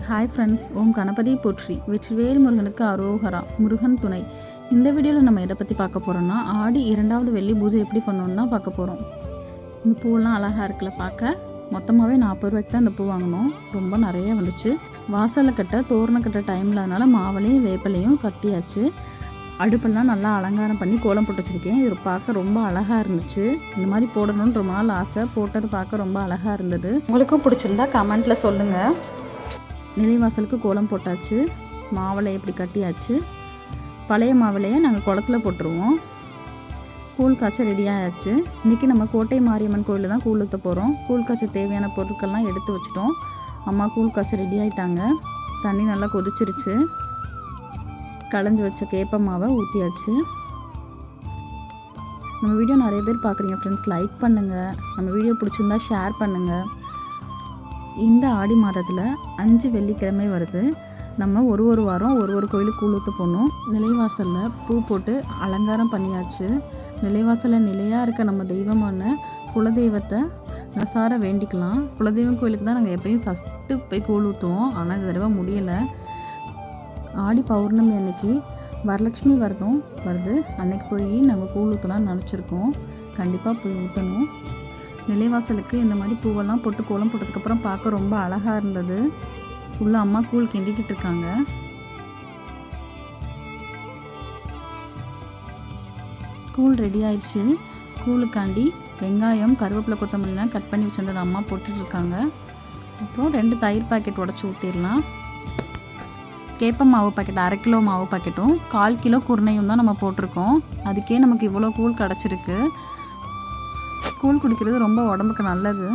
Hi friends, ஓம் கணபதி போற்றி, வெற்றிவேல் முருகனுக்கு அரோகரா, முருகன் துணை. இந்த வீடியோவில் நம்ம எதை பற்றி பார்க்க போகிறோம்னா, ஆடி 2வது வெள்ளி பூஜை எப்படி பண்ணணும்னு தான் பார்க்க போகிறோம். இந்த பூவெல்லாம் அழகாக இருக்குல்ல பார்க்க. மொத்தமாகவே 40 ரூபாய்க்கு தான் இந்த பூ வாங்கினோம். ரொம்ப நிறைய வந்துச்சு. வாசலில் கட்ட தோரணம் கட்ட டைமில் அதனால் மாவளையும் வேப்பலையும் கட்டியாச்சு. அடுப்பெல்லாம் நல்லா அலங்காரம் பண்ணி கோலம் போட்டு வச்சுருக்கேன். இது பார்க்க ரொம்ப அழகாக இருந்துச்சு. இந்த மாதிரி போடணும்னு ரொம்ப நாள் ஆசை. போட்டது பார்க்க ரொம்ப அழகாக இருந்தது. உங்களுக்கும் பிடிச்சிருந்தா கமெண்ட்டில் சொல்லுங்கள். நிலைவாசலுக்கு கோலம் போட்டாச்சு. மாவளை எப்படி கட்டியாச்சு. பழைய மாவிளையை நாங்கள் குளத்துல போட்டுருவோம். கூழ் காய்ச்ச ரெடியாகிடுச்சு. இன்றைக்கி நம்ம கோட்டை மாரியம்மன் கோயிலில் தான் கூழ் ஊற்ற போகிறோம். கூழ் காய்ச்ச தேவையான பொருட்கள்லாம் எடுத்து வச்சுட்டோம். அம்மா கூழ் காய்ச்ச ரெடி ஆகிட்டாங்க. தண்ணி நல்லா கொதிச்சிருச்சு. களைஞ்சி வச்ச கேப்ப மாவை ஊற்றியாச்சு. நம்ம வீடியோ நிறைய பேர் பார்க்குறீங்க ஃப்ரெண்ட்ஸ். லைக் பண்ணுங்கள். நம்ம வீடியோ பிடிச்சிருந்தா ஷேர் பண்ணுங்கள். இந்த ஆடி மாதத்தில் 5 வெள்ளிக்கிழமை வருது. நம்ம ஒரு வாரம் ஒரு கோயிலுக்கு கூழ் ஊற்ற போகணும். நிலைவாசலில் பூ போட்டு அலங்காரம் பண்ணியாச்சு. நிலைவாசலில் நிலையாக இருக்க நம்ம தெய்வமான குலதெய்வத்தை மனசார வேண்டிக்கலாம். குலதெய்வம் கோயிலுக்கு தான் நாங்கள் எப்பயும் ஃபஸ்ட்டு போய் கூழ் ஊற்றுவோம். ஆனால் இந்த தடவை முடியலை. ஆடி பௌர்ணமி அன்னைக்கு வரலட்சுமி விரதம் வருது. அன்னைக்கு போய் நாங்கள் கூழ் ஊற்றலாம்னு நினச்சிருக்கோம். கண்டிப்பாக போய் ஊற்றணும். நிலைவாசலுக்கு இந்த மாதிரி பூவெல்லாம் போட்டு கோலம் போட்டதுக்கப்புறம் பார்க்க ரொம்ப அழகாக இருந்தது. உள்ள அம்மா கூழ் கிண்டிக்கிட்டு இருக்காங்க. கூழ் ரெடி ஆயிடுச்சு. கூழுக்காண்டி வெங்காயம், கருவேப்பிலை, கொத்தமல்லாம் கட் பண்ணி வச்சுருந்தது அம்மா போட்டுட்ருக்காங்க. அப்புறம் 2 தயிர் பாக்கெட் உடச்சி ஊற்றிடலாம். கேப்ப மாவு பாக்கெட் 1/2 கிலோ மாவு பாக்கெட்டும் 1/4 கிலோ குருணையும் தான் நம்ம போட்டிருக்கோம். அதுக்கே நமக்கு இவ்வளோ கூழ் கிடச்சிருக்கு. கூழ் குடிக்கிறது ரொம்ப உடம்புக்கு நல்லது.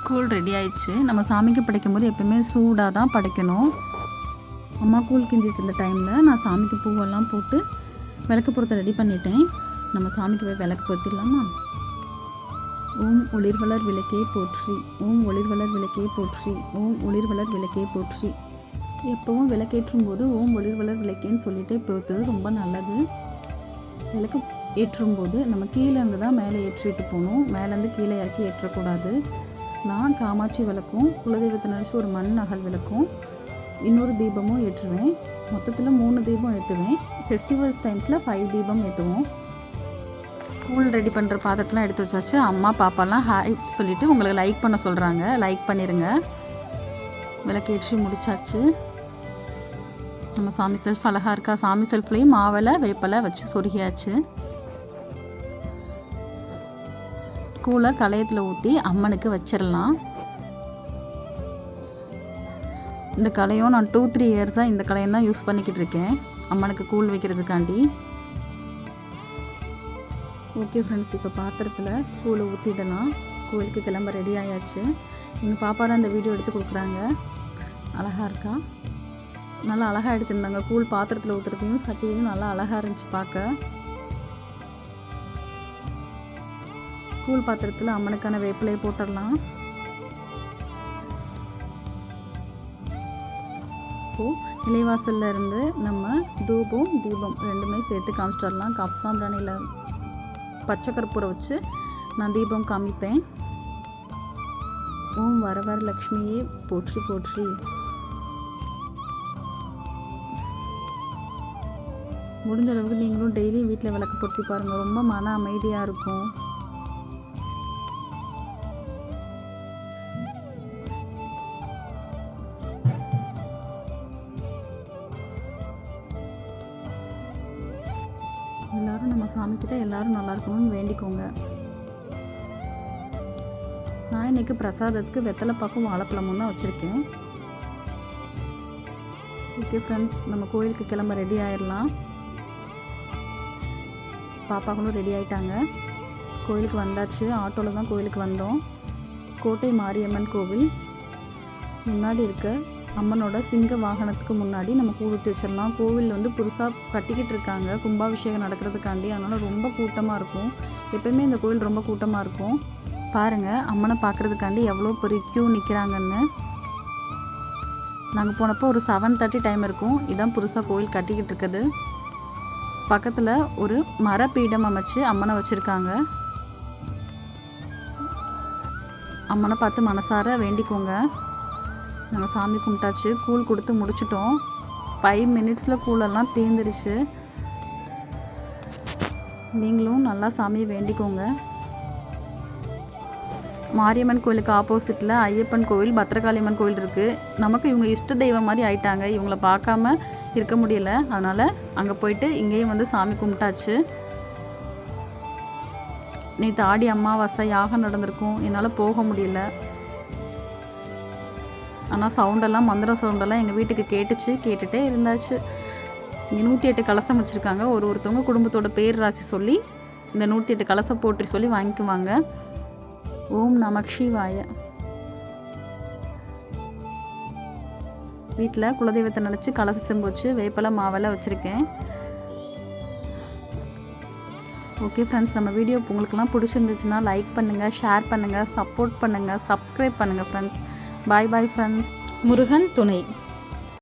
கூழ் ரெடி ஆயிடுச்சு. நம்ம சாமிக்கு படைக்கும் போது எப்போயுமே சூடாக தான் படைக்கணும். அம்மா கூழ் கிண்டிட்டு இருந்த டைமில் நான் சாமிக்கு பூவெல்லாம் போட்டு விளக்கு பொருத்த ரெடி பண்ணிட்டேன். நம்ம சாமிக்கு போய் விளக்கு பொருத்திடலாமா? ஓம் ஒளிர்வளர் விளக்கே போற்றி, ஓம் ஒளிர்வளர் விளக்கே போற்றி, ஓம் ஒளிர்வளர் விளக்கே போற்றி. எப்போவும் விளக்கேற்றும் போது ஓம் ஒளிர்வளர் விளக்கேன்னு சொல்லிகிட்டே போகிறது ரொம்ப நல்லது. விளக்கு ஏற்றும்போது நம்ம கீழே இருந்து தான் மேலே ஏற்றிட்டு போகணும். மேலேருந்து கீழே இறக்கி ஏற்றக்கூடாது. நான் காமாட்சி விளக்கும், குலதெய்வத்தை நினச்சி ஒரு மண் அகல் விளக்கும், இன்னொரு தீபமும் ஏற்றுவேன். மொத்தத்தில் 3 தீபம் ஏற்றுவேன். ஃபெஸ்டிவல்ஸ் டைம்ஸில் 5 தீபம் ஏற்றுவோம். கூழ் ரெடி பண்ணுற பாத்திரத்தெலாம் எடுத்து வச்சாச்சு. அம்மா பாப்பாலாம் ஹாய் சொல்லிவிட்டு உங்களுக்கு லைக் பண்ண சொல்கிறாங்க. லைக் பண்ணிடுங்க. விளக்கேற்றி முடிச்சாச்சு. நம்ம சாமி செல்ஃப் அழகாக இருக்கா. சாமி செல்ஃப்லேயும் மாவலை வேப்பலை வச்சு சொருகியாச்சு. கூழை களையத்தில் ஊற்றி அம்மனுக்கு வச்சிடலாம். இந்த களையம் நான் 2-3 இயர்ஸாக இந்த களையம் தான் யூஸ் பண்ணிக்கிட்டு இருக்கேன் அம்மனுக்கு கூழ் வைக்கிறதுக்காண்டி. ஓகே ஃப்ரெண்ட்ஸ், இப்போ பாத்திரத்தில் கூழை ஊற்றிடலாம். கோயிலுக்கு கிளம்ப ரெடி ஆயாச்சு. எங்கள் பாப்பா தான் இந்த வீடியோ எடுத்து கொடுக்குறாங்க. அழகாக இருக்கா. நல்லா அழகாக எடுத்துருந்தாங்க. கூழ் பாத்திரத்தில் ஊற்றுறதையும் சட்டியும் நல்லா அழகாக இருந்துச்சு பார்க்க. கூழ் பாத்திரத்தில் அம்மனுக்கான வேப்பிலையை போட்டுடலாம். இப்போது நிலைவாசலில் இருந்து நம்ம தூபம் தீபம் 2மே சேர்த்து காமிச்சிடலாம். கப்சாம்பிராணியில் பச்சை கற்பூரம் வச்சு நான் தீபம் காமிப்பேன். ஓம் வரவர லக்ஷ்மியே போற்றி போற்றி. முடிஞ்ச அளவுக்கு நீங்களும் டெய்லி வீட்டில் விளக்கு பொருத்தி பாருங்கள். ரொம்ப மன அமைதியாக இருக்கும். எல்லோரும் நம்ம சாமிக்கிட்ட எல்லோரும் நல்லா இருக்கணும்னு வேண்டிக்கோங்க. நான் இன்றைக்கி பிரசாதத்துக்கு வெத்தலை பாக்கும் வாழைப்பழமும் தான் வச்சுருக்கேன். ஓகே ஃப்ரெண்ட்ஸ், நம்ம கோயிலுக்கு கிளம்ப ரெடி ஆயிடலாம். பாப்பாக்களும் ரெடி ஆகிட்டாங்க. கோயிலுக்கு வந்தாச்சு. ஆட்டோவில் தான் கோயிலுக்கு வந்தோம். கோட்டை மாரியம்மன் கோவில் முன்னாடி இருக்க அம்மனோட சிங்க வாகனத்துக்கு முன்னாடி நம்ம கூழ் ஊற்றி வச்சிடலாம். கோவில் வந்து புதுசாக கட்டிக்கிட்டு இருக்காங்க கும்பாபிஷேகம் நடக்கிறதுக்காண்டி. அதனால் ரொம்ப கூட்டமாக இருக்கும். எப்போயுமே இந்த கோவில் ரொம்ப கூட்டமாக இருக்கும். பாருங்கள், அம்மனை பார்க்குறதுக்காண்டி எவ்வளோ பெரிய க்யூ நிற்கிறாங்கன்னு. நாங்கள் போனப்போ ஒரு 7:30 டைம் இருக்கும். இதான் புதுசாக கோவில் கட்டிக்கிட்டு இருக்குது. பக்கத்தில் ஒரு மரப்பீடம் அமைச்சு அம்மனை வச்சுருக்காங்க. அம்மனை பார்த்து மனசார வேண்டிக்கோங்க. நாங்கள் சாமி கும்பிட்டாச்சு. கூழ் கொடுத்து முடிச்சிட்டோம். 5 மினிட்ஸில் கூழெல்லாம் தீர்ந்துருச்சு. நீங்களும் நல்லா சாமியை வேண்டிக்கோங்க. மாரியம்மன் கோயிலுக்கு ஆப்போசிட்டில் ஐயப்பன் கோவில், பத்திரகாளியம்மன் கோவில் இருக்குது. நமக்கு இவங்க இஷ்ட தெய்வம் மாதிரி ஆயிட்டாங்க. இவங்கள பார்க்காம இருக்க முடியல. அதனால் அங்கே போயிட்டு இங்கேயும் வந்து சாமி கும்பிட்டாச்சு. நேற்று ஆடி அமாவாசை யாகம் நடந்திருக்கும். என்னால் போக முடியல. ஆனால் சவுண்டெல்லாம் மந்திர சவுண்டெல்லாம் எங்கள் வீட்டுக்கு கேட்டுகிட்டே இருந்தாச்சு. இங்கே 108 கலசம் வச்சுருக்காங்க. ஒருத்தவங்க குடும்பத்தோட பேர் ராசி சொல்லி இந்த 108 கலசம் போற்றி சொல்லி வாங்கிக்குவாங்க. ஓம் நமக் சிவாய. வீட்டில் குலதெய்வத்தை நினச்சி கலச செம்பு வச்சு வேப்பலை மாவெல்லாம் வச்சுருக்கேன். ஓகே ஃப்ரெண்ட்ஸ், நம்ம வீடியோ உங்களுக்குலாம் பிடிச்சிருந்துச்சுன்னா லைக் பண்ணுங்கள், ஷேர் பண்ணுங்கள், சப்போர்ட் பண்ணுங்கள், சப்ஸ்கிரைப் பண்ணுங்கள் ஃப்ரெண்ட்ஸ். பாய் பாய் ஃப்ரெண்ட்ஸ். முருகன் துணை.